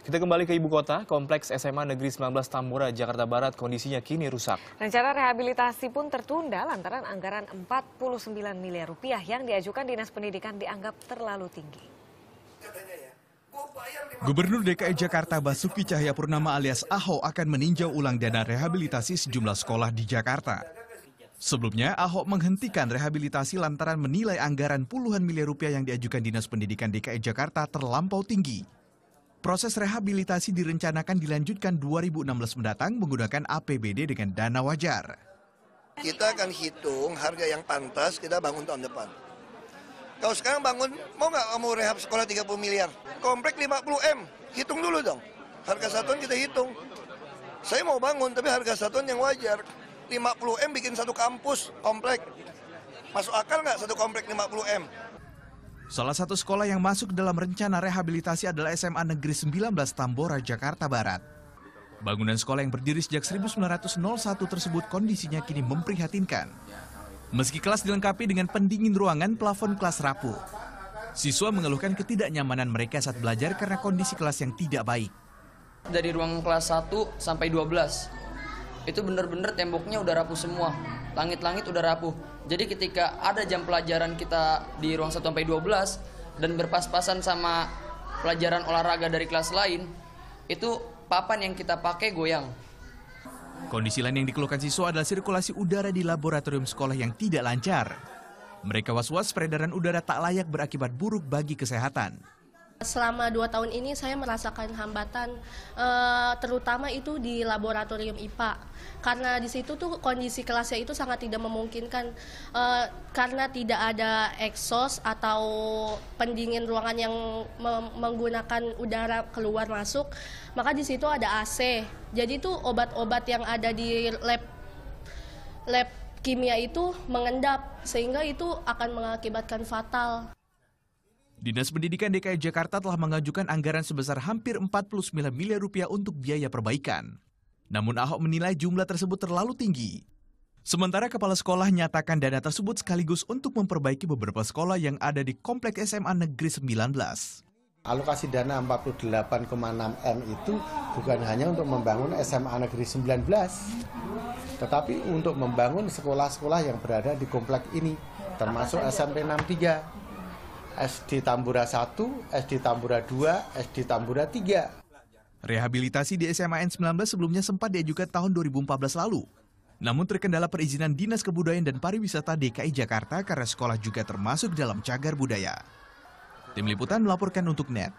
Kita kembali ke ibu kota, Kompleks SMA Negeri 19 Tambora, Jakarta Barat kondisinya kini rusak. Rencana rehabilitasi pun tertunda lantaran anggaran 49 miliar rupiah yang diajukan Dinas Pendidikan dianggap terlalu tinggi. Gubernur DKI Jakarta Basuki Cahayapurnama alias Ahok akan meninjau ulang dana rehabilitasi sejumlah sekolah di Jakarta. Sebelumnya, Ahok menghentikan rehabilitasi lantaran menilai anggaran puluhan miliar rupiah yang diajukan Dinas Pendidikan DKI Jakarta terlampau tinggi. Proses rehabilitasi direncanakan dilanjutkan 2016 mendatang menggunakan APBD dengan dana wajar. Kita akan hitung harga yang pantas kita bangun tahun depan. Kalau sekarang bangun, mau nggak kamu rehab sekolah 30 miliar? Komplek 50 M, hitung dulu dong. Harga satuan kita hitung. Saya mau bangun tapi harga satuan yang wajar. 50 M bikin satu kampus, komplek. Masuk akal nggak satu komplek 50 M? Salah satu sekolah yang masuk dalam rencana rehabilitasi adalah SMA Negeri 19 Tambora, Jakarta Barat. Bangunan sekolah yang berdiri sejak 1901 tersebut kondisinya kini memprihatinkan. Meski kelas dilengkapi dengan pendingin ruangan, plafon kelas rapuh. Siswa mengeluhkan ketidaknyamanan mereka saat belajar karena kondisi kelas yang tidak baik. Dari ruang kelas 1 sampai 12, itu benar-benar temboknya udah rapuh semua. Langit-langit udah rapuh. Jadi ketika ada jam pelajaran kita di ruang 1 sampai 12 dan berpas-pasan sama pelajaran olahraga dari kelas lain, itu papan yang kita pakai goyang. Kondisi lain yang dikeluhkan siswa adalah sirkulasi udara di laboratorium sekolah yang tidak lancar. Mereka was-was peredaran udara tak layak berakibat buruk bagi kesehatan. Selama 2 tahun ini saya merasakan hambatan, terutama itu di laboratorium IPA. Karena di situ tuh kondisi kelasnya itu sangat tidak memungkinkan, karena tidak ada exhaust atau pendingin ruangan yang menggunakan udara keluar masuk. Maka di situ ada AC. Jadi tuh obat-obat yang ada di lab kimia itu mengendap, sehingga itu akan mengakibatkan fatal. Dinas Pendidikan DKI Jakarta telah mengajukan anggaran sebesar hampir 49 miliar rupiah untuk biaya perbaikan. Namun Ahok menilai jumlah tersebut terlalu tinggi. Sementara kepala sekolah nyatakan dana tersebut sekaligus untuk memperbaiki beberapa sekolah yang ada di Kompleks SMA Negeri 19. Alokasi dana 48,6 M itu bukan hanya untuk membangun SMA Negeri 19, tetapi untuk membangun sekolah-sekolah yang berada di kompleks ini, termasuk SMP 63. SD Tambora 1, SD Tambora 2, SD Tambora 3. Rehabilitasi di SMA N19 sebelumnya sempat diajukan tahun 2014 lalu. Namun terkendala perizinan Dinas Kebudayaan dan Pariwisata DKI Jakarta karena sekolah juga termasuk dalam cagar budaya. Tim Liputan melaporkan untuk NET.